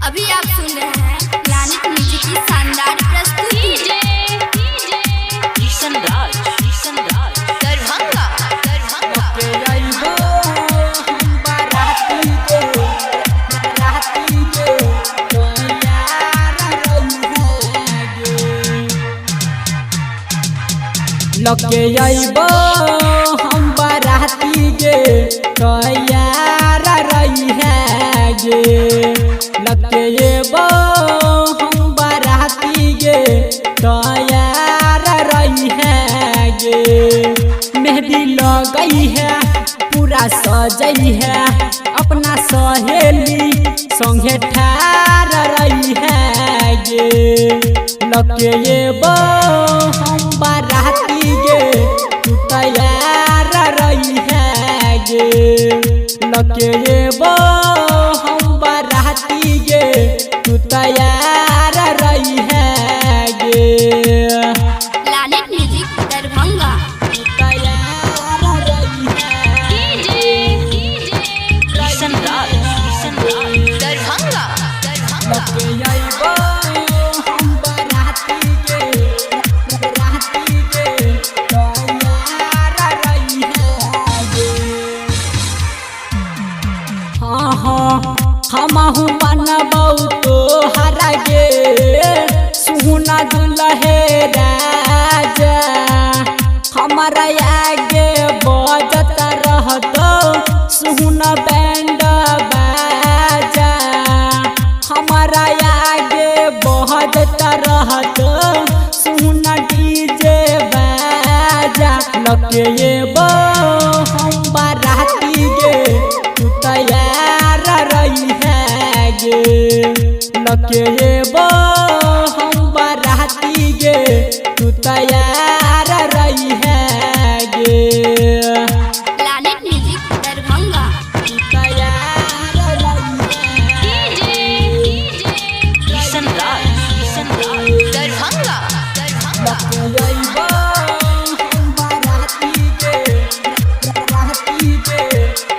अभी आप सुन रहे हैं प्लानिट म्यूजिक की शानदार प्रस्तुति। किशन राज दरभंगा लके अइबो हम बाराती गे तैयार रही है गे। लके अइबो हम बाराती गे तैयार रही है गे। मेहंदी लगई है पूरा सजई है अपना सहेली संगे ठार रही है गे। लके अइबो हम बाराती गे तू तैयार रही है गे। लके अइबो हम बाराती गे तू तैयार रही है गे। प्लानिट म्यूजिक दरभंगा तू तैयार रही है किशन राज दरभंगा लके अइबो हम बाराती गे तैयार रही है गे। हाँ हाँ हमहु मनबौ तोहरा गे सुना दुल्हे राजा। हमारा आगे बजत रहतो सुन बैंड बाजा। हमारा आगे बजत रहतो सुन डीजे बाजा। लके अइबो हम बाराती गे तू तैयार रही है गे। लके अइबो हम बाराती गे तू तैयार रही है गे। प्लानिट म्यूजिक दरभंगा तू तैयार रही है किशन राज दरभंगा लके अइबो हम बाराती गे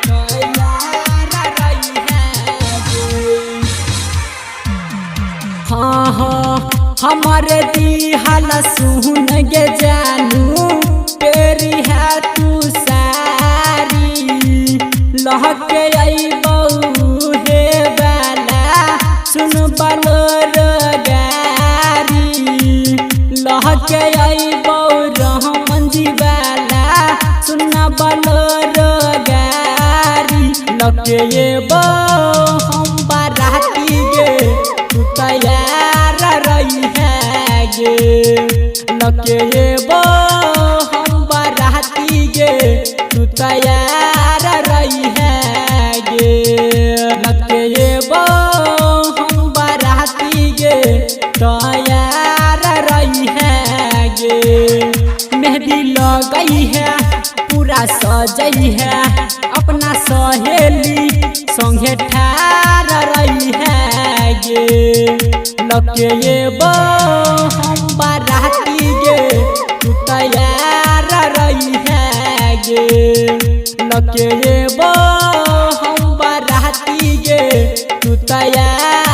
तैयार रही है गे। हाँ हाँ हमारे दिहाल सुन गे जानू तेरी है तू सारी। लहके अइबो हे बाला सुन बलोर गारी। लहके अइबो रहमन जी बाला सुन बलोर गारी। लके अइबो हम बाराती गे तू तैयार रही है गे। लके अइबो हम बाराती गे तू तैयार रही है गे। लके अइबो हम बाराती गे तैयार रही है गे। मेहंदी लगई है पूरा सजई है अपना सहेली संगे ठार रही है गे। लके अइबो हम बाराती गे तू तैयार रही है गे। लके अइबो हम बाराती गे तू तैयार